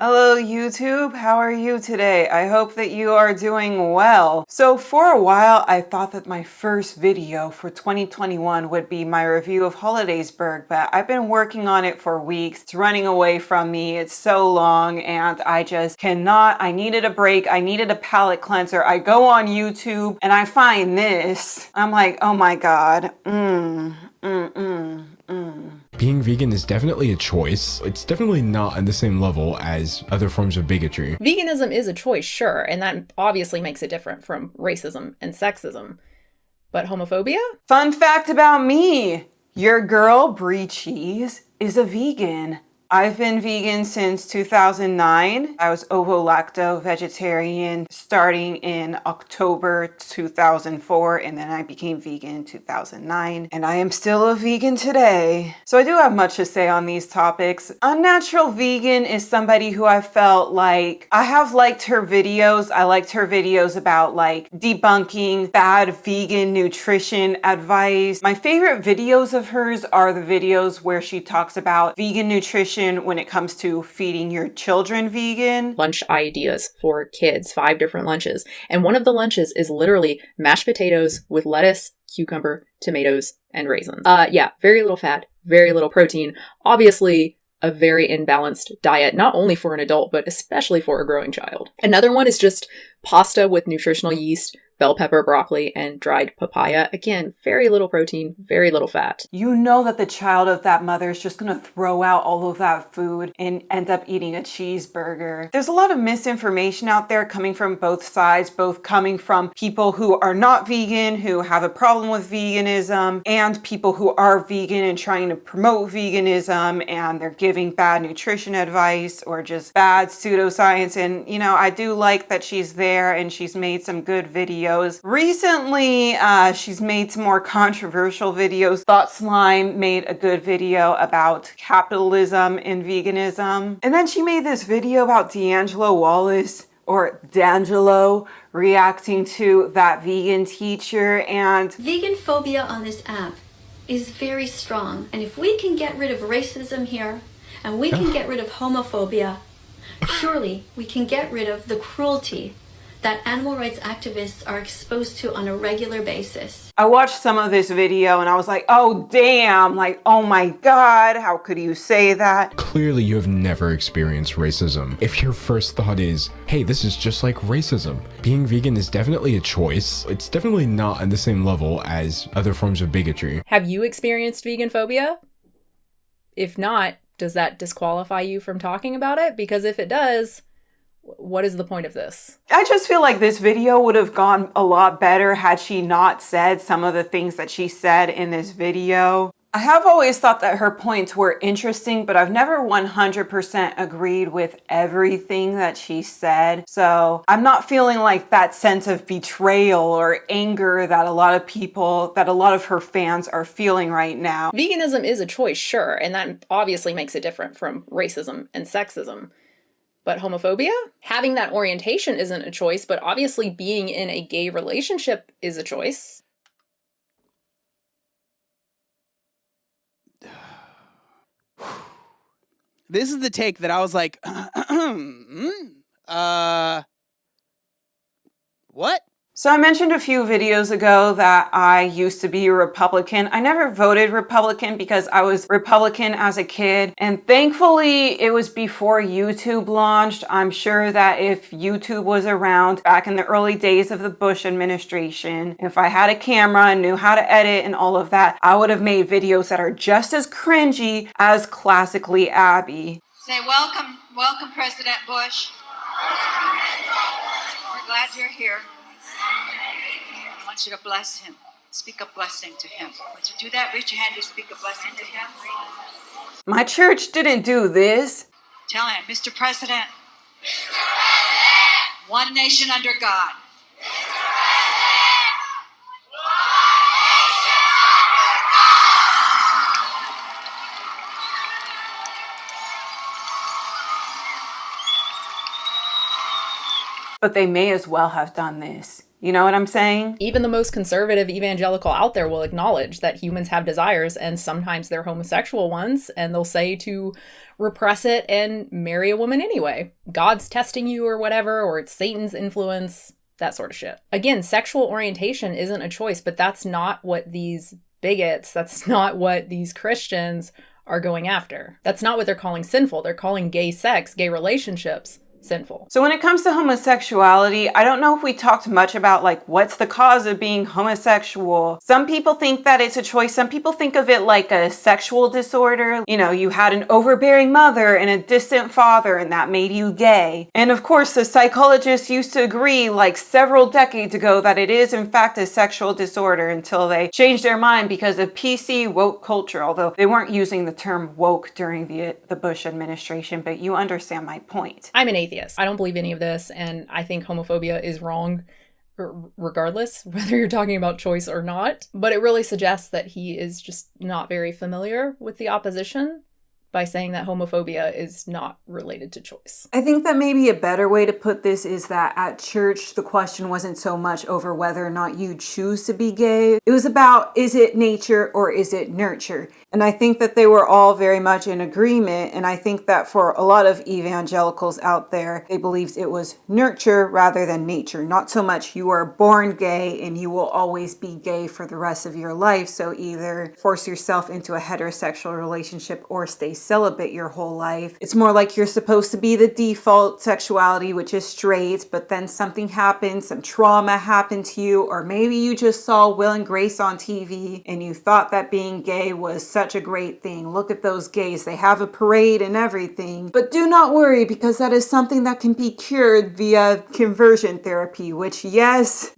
Hello YouTube, how are you today? I hope that you are doing well. So for a while I thought that my first video for 2021 would be my review of Holidaysburg, but I've been working on it for weeks. It's running away from me. It's so long and I just cannot. I needed a break. I needed a palate cleanser. I go on YouTube and I find this. I'm like, oh my God. Being vegan is definitely a choice. It's definitely not on the same level as other forms of bigotry. Veganism is a choice, sure, and that obviously makes it different from racism and sexism. But homophobia? Fun fact about me, your girl, Brie Cheese, is a vegan. I've been vegan since 2009. I was ovo-lacto vegetarian starting in October 2004, and then I became vegan in 2009, and I am still a vegan today. So I do have much to say on these topics. Unnatural Vegan is somebody who I felt like I have liked her videos. I liked her videos about like debunking bad vegan nutrition advice. My favorite videos of hers are the videos where she talks about vegan nutrition when it comes to feeding your children vegan. Lunch ideas for kids, 5 different lunches. And one of the lunches is literally mashed potatoes with lettuce, cucumber, tomatoes, and raisins. Yeah, very little fat, very little protein. Obviously, a very imbalanced diet, not only for an adult, but especially for a growing child. Another one is just pasta with nutritional yeast, bell pepper, broccoli, and dried papaya. Again, very little protein, very little fat. You know that the child of that mother is just gonna throw out all of that food and end up eating a cheeseburger. There's a lot of misinformation out there coming from both sides, both coming from people who are not vegan, who have a problem with veganism, and people who are vegan and trying to promote veganism, and they're giving bad nutrition advice or just bad pseudoscience. And you know, I do like that she's there and she's made some good videos. Recently, she's made some more controversial videos. Thought Slime made a good video about capitalism and veganism. And then she made this video about Wallace, or D'Angelo, reacting to that vegan teacher. And Veganphobia on this app is very strong. And if we can get rid of racism here, and we can get rid of homophobia, surely we can get rid of the cruelty that animal rights activists are exposed to on a regular basis. I watched some of this video and I was like, oh damn, like, oh my God, how could you say that? Clearly you have never experienced racism. If your first thought is, hey, this is just like racism. Being vegan is definitely a choice. It's definitely not on the same level as other forms of bigotry. Have you experienced vegan phobia? If not, does that disqualify you from talking about it? Because if it does, what is the point of this? I just feel like this video would have gone a lot better had she not said some of the things that she said in this video. I have always thought that her points were interesting, but I've never 100% agreed with everything that she said. So I'm not feeling like that sense of betrayal or anger that a lot of her fans are feeling right now. Veganism is a choice, sure, and that obviously makes it different from racism and sexism. But homophobia? Having that orientation isn't a choice, but obviously being in a gay relationship is a choice. This is the take that I was like, what? So I mentioned a few videos ago that I used to be a Republican. I never voted Republican because I was Republican as a kid. And thankfully, it was before YouTube launched. I'm sure that if YouTube was around back in the early days of the Bush administration, if I had a camera and knew how to edit and all of that, I would have made videos that are just as cringy as Classically Abby. Say welcome, welcome President Bush. We're glad you're here. I want you to bless him. Speak a blessing to him. Would you do that? Reach your hand to speak a blessing to him. My church didn't do this. Tell him, Mr. President, one nation under God. But they may as well have done this. You know what I'm saying? Even the most conservative evangelical out there will acknowledge that humans have desires, and sometimes they're homosexual ones, and they'll say to repress it and marry a woman anyway. God's testing you or whatever, or it's Satan's influence, that sort of shit. Again, sexual orientation isn't a choice, but that's not what these bigots, that's not what these Christians are going after. That's not what they're calling sinful. They're calling gay sex, gay relationships, sinful. So when it comes to homosexuality, I don't know if we talked much about like what's the cause of being homosexual. Some people think that it's a choice. Some people think of it like a sexual disorder. You know, you had an overbearing mother and a distant father and that made you gay. And of course, the psychologists used to agree like several decades ago that it is in fact a sexual disorder until they changed their mind because of PC woke culture, although they weren't using the term woke during the Bush administration, but you understand my point. I'm an atheist. I don't believe any of this, and I think homophobia is wrong regardless, whether you're talking about choice or not. But it really suggests that he is just not very familiar with the opposition by saying that homophobia is not related to choice. I think that maybe a better way to put this is that at church, the question wasn't so much over whether or not you choose to be gay. It was about, is it nature or is it nurture? And I think that they were all very much in agreement. And I think that for a lot of evangelicals out there, they believed it was nurture rather than nature. Not so much you are born gay and you will always be gay for the rest of your life. So either force yourself into a heterosexual relationship or stay celibate your whole life. It's more like you're supposed to be the default sexuality, which is straight, but then something happens, some trauma happened to you, or maybe you just saw Will and Grace on TV and you thought that being gay was such a great thing. Look at those gays. They have a parade and everything. But do not worry, because that is something that can be cured via conversion therapy, which yes,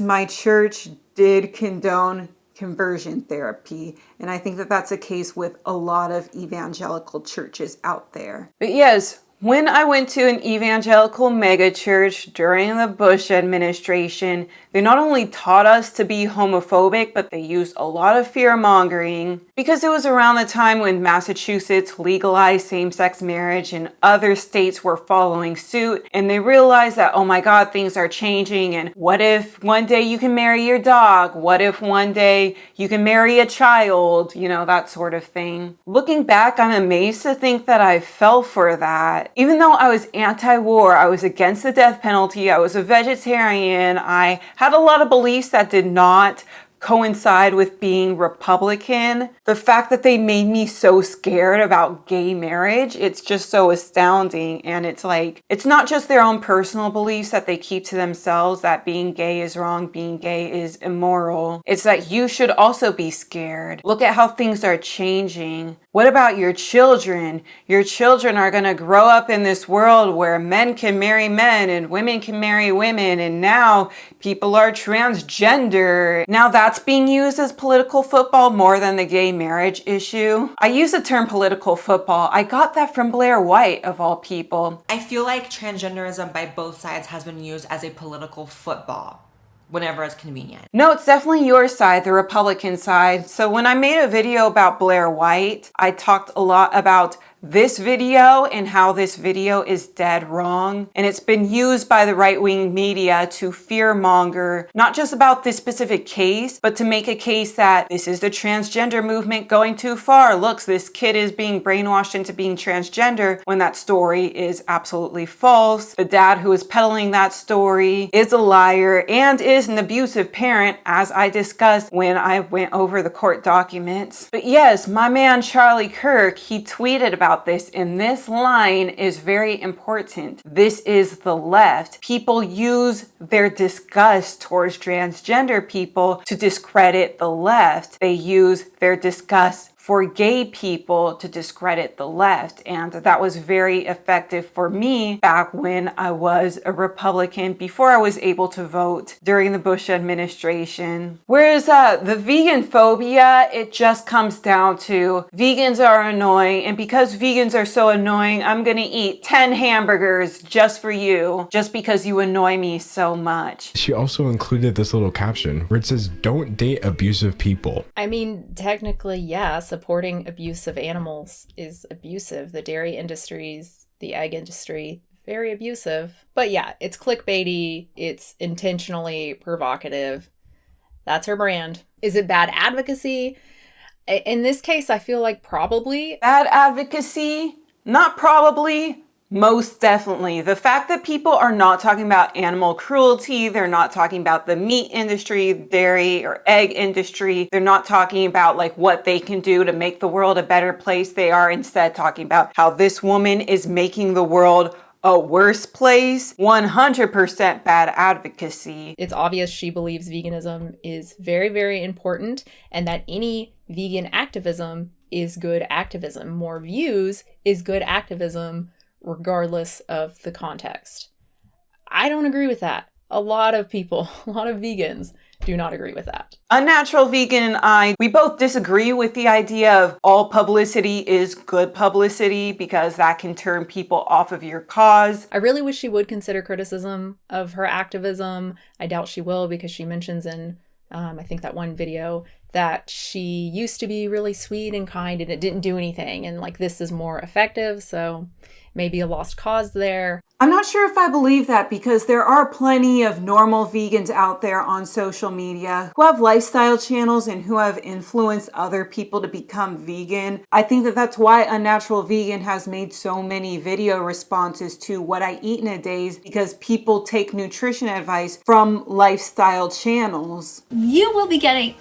my church did condone conversion therapy. And I think that that's a case with a lot of evangelical churches out there. But yes, when I went to an evangelical megachurch during the Bush administration, they not only taught us to be homophobic, but they used a lot of fear-mongering because it was around the time when Massachusetts legalized same-sex marriage and other states were following suit, and they realized that, oh my God, things are changing, and what if one day you can marry your dog? What if one day you can marry a child? You know, that sort of thing. Looking back, I'm amazed to think that I fell for that. Even though I was anti-war, I was against the death penalty, I was a vegetarian, I had a lot of beliefs that did not coincide with being Republican. The fact that they made me so scared about gay marriage, it's just so astounding. And it's like, it's not just their own personal beliefs that they keep to themselves, that being gay is wrong, being gay is immoral. It's that you should also be scared. Look at how things are changing. What about your children? Your children are going to grow up in this world where men can marry men and women can marry women, and now people are transgender. Now that's being used as political football more than the gay marriage issue. I use the term political football. I got that from Blair White, of all people. I feel like transgenderism by both sides has been used as a political football whenever it's convenient. No, it's definitely your side, the Republican side. So when I made a video about Blair White, I talked a lot about this video and how this video is dead wrong. And it's been used by the right-wing media to fear-monger, not just about this specific case, but to make a case that this is the transgender movement going too far. Look, this kid is being brainwashed into being transgender, when that story is absolutely false. The dad who is peddling that story is a liar and is an abusive parent, as I discussed when I went over the court documents. But yes, my man Charlie Kirk, he tweeted about this, and this line is very important. This is the left. People use their disgust towards transgender people to discredit the left. They use their disgust for gay people to discredit the left. And that was very effective for me back when I was a Republican, before I was able to vote during the Bush administration. Whereas the vegan phobia, it just comes down to vegans are annoying, and because vegans are so annoying, I'm gonna eat 10 hamburgers just for you, just because you annoy me so much. She also included this little caption where it says, "Don't date abusive people." I mean, technically, yeah, supporting abuse of animals is abusive. The dairy industries, the egg industry, very abusive. But yeah, it's clickbaity. It's intentionally provocative. That's her brand. Is it bad advocacy? In this case, I feel like probably. Bad advocacy? Not probably. Most definitely. The fact that people are not talking about animal cruelty, they're not talking about the meat industry, dairy or egg industry, they're not talking about like what they can do to make the world a better place. They are instead talking about how this woman is making the world a worse place. 100% bad advocacy. It's obvious she believes veganism is very, very important and that any vegan activism is good activism. More views is good activism, regardless of the context. I don't agree with that. A lot of people, a lot of vegans do not agree with that. Unnatural Vegan and I, we both disagree with the idea of all publicity is good publicity because that can turn people off of your cause. I really wish she would consider criticism of her activism. I doubt she will because she mentions in, I think that one video, that she used to be really sweet and kind and it didn't do anything. And like this is more effective. So maybe a lost cause there. I'm not sure if I believe that because there are plenty of normal vegans out there on social media who have lifestyle channels and who have influenced other people to become vegan. I think that that's why Unnatural Vegan has made so many video responses to what I eat in a day because people take nutrition advice from lifestyle channels. You will be getting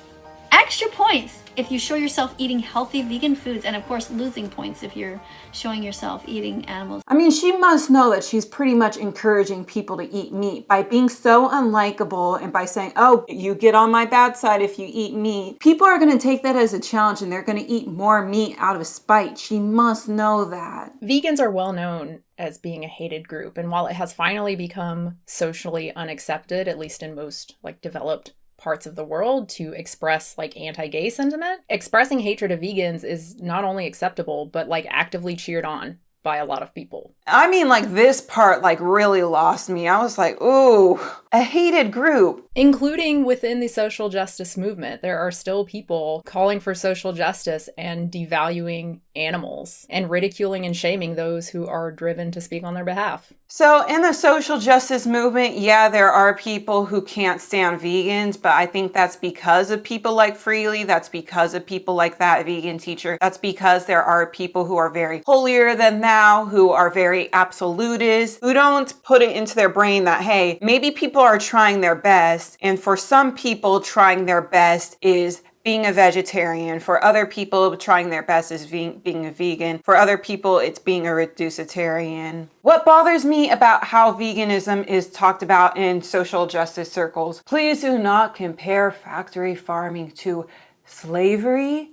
extra points if you show yourself eating healthy vegan foods, and of course losing points if you're showing yourself eating animals. I mean, she must know that she's pretty much encouraging people to eat meat by being so unlikable and by saying, oh, you get on my bad side if you eat meat. People are going to take that as a challenge and they're going to eat more meat out of spite. She must know that. Vegans are well known as being a hated group, and while it has finally become socially unaccepted, at least in most like developed parts of the world, to express like anti-gay sentiment, expressing hatred of vegans is not only acceptable, but like actively cheered on by a lot of people. I mean, like this part like really lost me. I was like, ooh, a hated group. Including within the social justice movement, there are still people calling for social justice and devaluing animals and ridiculing and shaming those who are driven to speak on their behalf. So in the social justice movement, yeah, there are people who can't stand vegans, but I think that's because of people like Freely. That's because of people like that vegan teacher. That's because there are people who are very holier than thou, who are very absolutist, who don't put it into their brain that, hey, maybe people are trying their best. And for some people, trying their best is being a vegetarian. For other people, trying their best is being a vegan. For other people, it's being a reducitarian. What bothers me about how veganism is talked about in social justice circles, please do not compare factory farming to slavery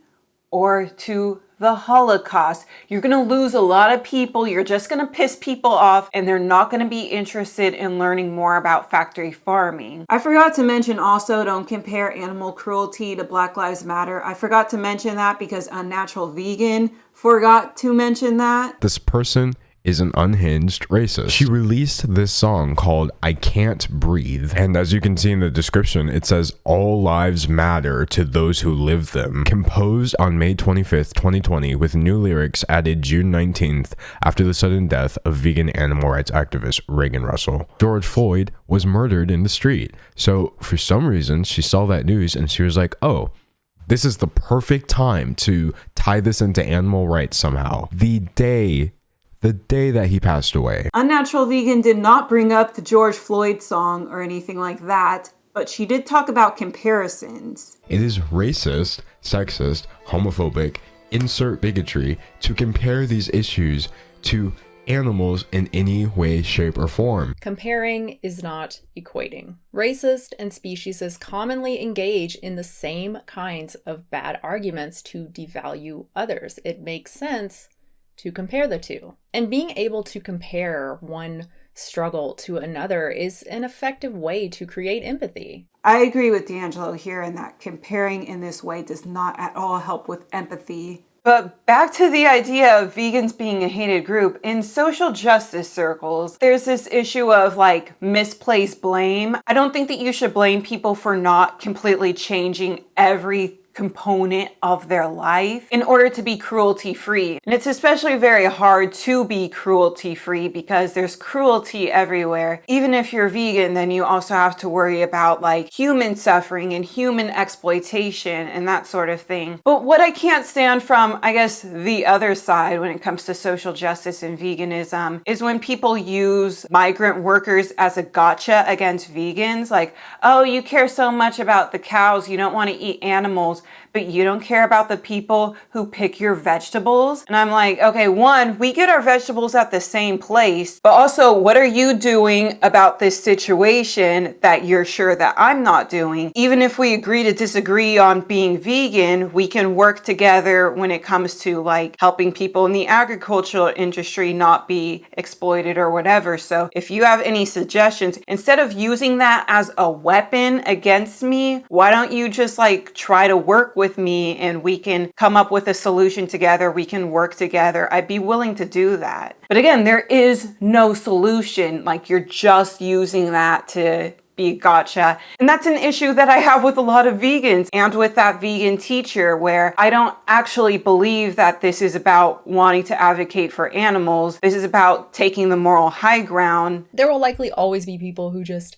or to the Holocaust. You're going to lose a lot of people. You're just going to piss people off and they're not going to be interested in learning more about factory farming. I forgot to mention also, don't compare animal cruelty to Black Lives Matter. I forgot to mention that because Unnatural Vegan forgot to mention that. This person is an unhinged racist. She released this song called I Can't Breathe, and as you can see in the description, it says all lives matter to those who live them. Composed on May 25th, 2020, with new lyrics added June 19th after the sudden death of vegan animal rights activist Reagan Russell. George Floyd was murdered in the street. So for some reason, she saw that news and she was like, oh, this is the perfect time to tie this into animal rights somehow. The day that he passed away. Unnatural Vegan did not bring up the George Floyd song or anything like that, but she did talk about comparisons. It is racist, sexist, homophobic, insert bigotry to compare these issues to animals in any way, shape, or form. Comparing is not equating. Racist and speciesists commonly engage in the same kinds of bad arguments to devalue others. It makes sense to compare the two. And being able to compare one struggle to another is an effective way to create empathy. I agree with D'Angelo here in that comparing in this way does not at all help with empathy. But back to the idea of vegans being a hated group, in social justice circles, there's this issue of like misplaced blame. I don't think that you should blame people for not completely changing every component of their life in order to be cruelty free. And it's especially very hard to be cruelty free because there's cruelty everywhere. Even if you're vegan, then you also have to worry about like human suffering and human exploitation and that sort of thing. But what I can't stand from, I guess, the other side when it comes to social justice and veganism is when people use migrant workers as a gotcha against vegans. Like, oh, you care so much about the cows, you don't want to eat animals, but you don't care about the people who pick your vegetables. And I'm like, okay, one, we get our vegetables at the same place, but also what are you doing about this situation that you're sure that I'm not doing? Even if we agree to disagree on being vegan, we can work together when it comes to like helping people in the agricultural industry not be exploited or whatever. So if you have any suggestions, instead of using that as a weapon against me, why don't you just like try to work with me and we can come up with a solution together. We can work together. I'd be willing to do that. But again, there is no solution. Like you're just using that to be gotcha. And that's an issue that I have with a lot of vegans and with that vegan teacher where I don't actually believe that this is about wanting to advocate for animals. This is about taking the moral high ground. There will likely always be people who just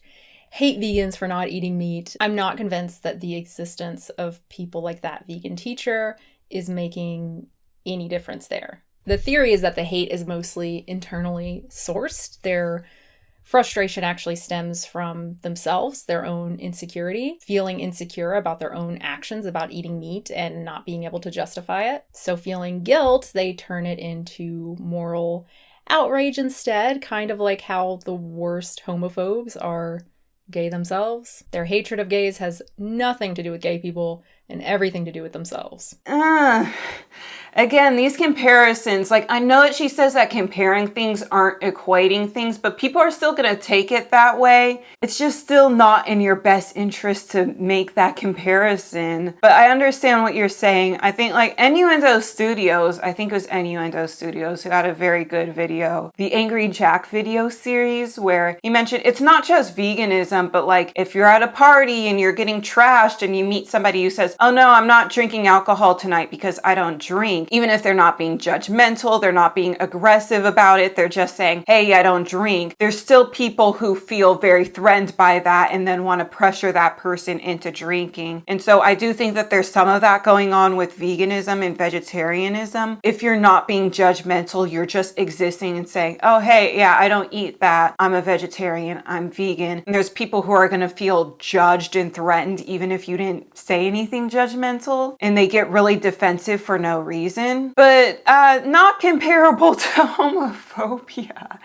hate vegans for not eating meat. I'm not convinced that the existence of people like that vegan teacher is making any difference there. The theory is that the hate is mostly internally sourced. Their frustration actually stems from themselves, their own insecurity, feeling insecure about their own actions about eating meat and not being able to justify it. So feeling guilt, they turn it into moral outrage instead, kind of like how the worst homophobes are gay themselves. Their hatred of gays has nothing to do with gay people and everything to do with themselves. Again, these comparisons, like I know that she says that comparing things aren't equating things, but people are still going to take it that way. It's just still not in your best interest to make that comparison. But I understand what you're saying. I think like Innuendo Studios, I think it was Innuendo Studios who had a very good video, the Angry Jack video series, where he mentioned it's not just veganism, but like if you're at a party and you're getting trashed and you meet somebody who says, oh no, I'm not drinking alcohol tonight because I don't drink. Even if they're not being judgmental, they're not being aggressive about it, they're just saying, hey, I don't drink. There's still people who feel very threatened by that and then want to pressure that person into drinking. And so I do think that there's some of that going on with veganism and vegetarianism. If you're not being judgmental, you're just existing and saying, oh, hey, yeah, I don't eat that. I'm a vegetarian, I'm vegan. And there's people who are going to feel judged and threatened even if you didn't say anything judgmental, and they get really defensive for no reason. But not comparable to homophobia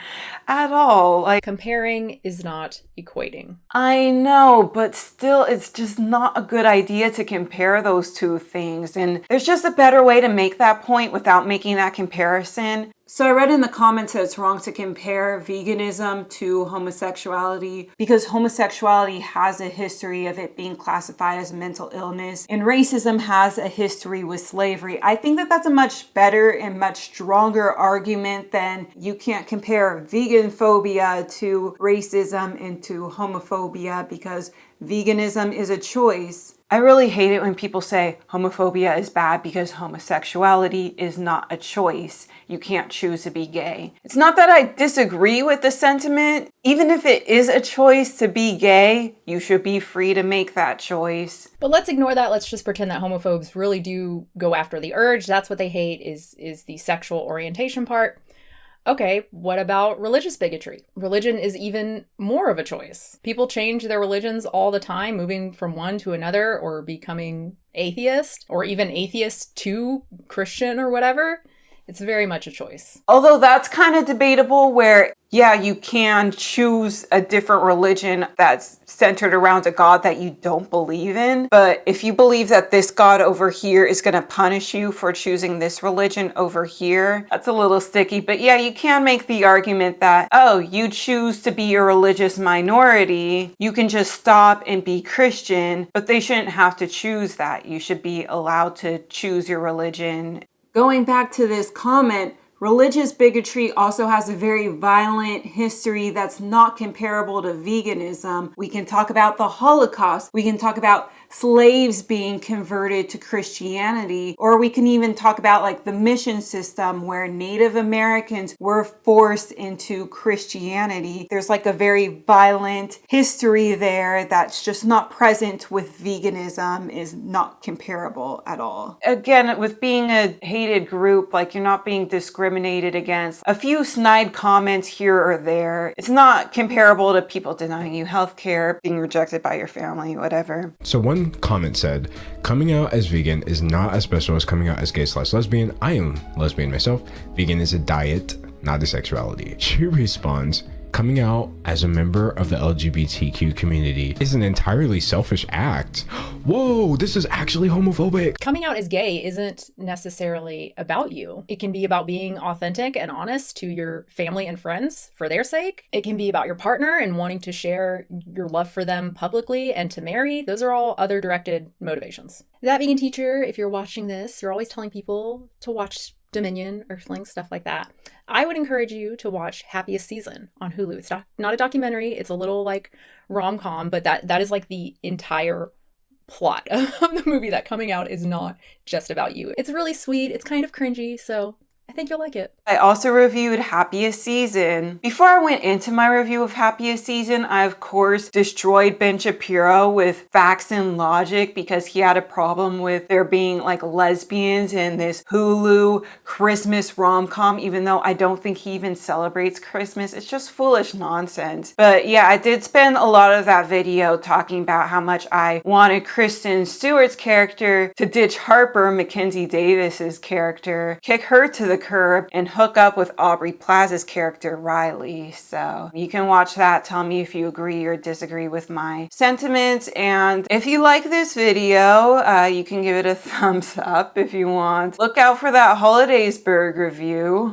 at all. Like Comparing is not equating. I know, but still it's just not a good idea to compare those two things. And there's just a better way to make that point without making that comparison. So I read in the comments that it's wrong to compare veganism to homosexuality because homosexuality has a history of it being classified as a mental illness and racism has a history with slavery. I think that that's a much better and much stronger argument than you can't compare veganphobia to racism and to homophobia because veganism is a choice. I really hate it when people say homophobia is bad because homosexuality is not a choice. You can't choose to be gay. It's not that I disagree with the sentiment. Even if it is a choice to be gay, you should be free to make that choice. But let's ignore that. Let's just pretend that homophobes really do go after the urge. That's what they hate is the sexual orientation part. Okay, what about religious bigotry? Religion is even more of a choice. People change their religions all the time, moving from one to another or becoming atheist or even atheist to Christian or whatever. It's very much a choice. Although that's kind of debatable where, yeah, you can choose a different religion that's centered around a God that you don't believe in. But if you believe that this God over here is going to punish you for choosing this religion over here, that's a little sticky. But yeah, you can make the argument that, oh, you choose to be a religious minority. You can just stop and be Christian, but they shouldn't have to choose that. You should be allowed to choose your religion. Going back to this comment, religious bigotry also has a very violent history that's not comparable to veganism. We can talk about the Holocaust. We can talk about slaves being converted to Christianity, or we can even talk about like the mission system where Native Americans were forced into Christianity. There's like a very violent history there that's just not present with veganism, is not comparable at all. Again, with being a hated group, like you're not being discriminated against. A few snide comments here or there. It's not comparable to people denying you healthcare, being rejected by your family, whatever. So one comment said, coming out as vegan is not as special as coming out as gay/lesbian. I am lesbian myself. Vegan is a diet, not a sexuality. She responds, coming out as a member of the LGBTQ community is an entirely selfish act. Whoa, this is actually homophobic. Coming out as gay isn't necessarily about you. It can be about being authentic and honest to your family and friends for their sake. It can be about your partner and wanting to share your love for them publicly and to marry. Those are all other directed motivations. That vegan teacher, if you're watching this, you're always telling people to watch Dominion, Earthlings, stuff like that. I would encourage you to watch Happiest Season on Hulu. It's not a documentary. It's a little like rom-com, but that is like the entire plot of the movie. That coming out is not just about you. It's really sweet. It's kind of cringy, so I think you'll like it. I also reviewed Happiest Season. Before I went into my review of Happiest Season, I of course destroyed Ben Shapiro with facts and logic because he had a problem with there being like lesbians in this Hulu Christmas rom-com, even though I don't think he even celebrates Christmas. It's just foolish nonsense. But yeah, I did spend a lot of that video talking about how much I wanted Kristen Stewart's character to ditch Harper, Mackenzie Davis's character, kick her to the curb, and hook up with Aubrey Plaza's character Riley. So you can watch that. Tell me if you agree or disagree with my sentiments. And if you like this video, you can give it a thumbs up if you want. Look out for that Holidays Burg review.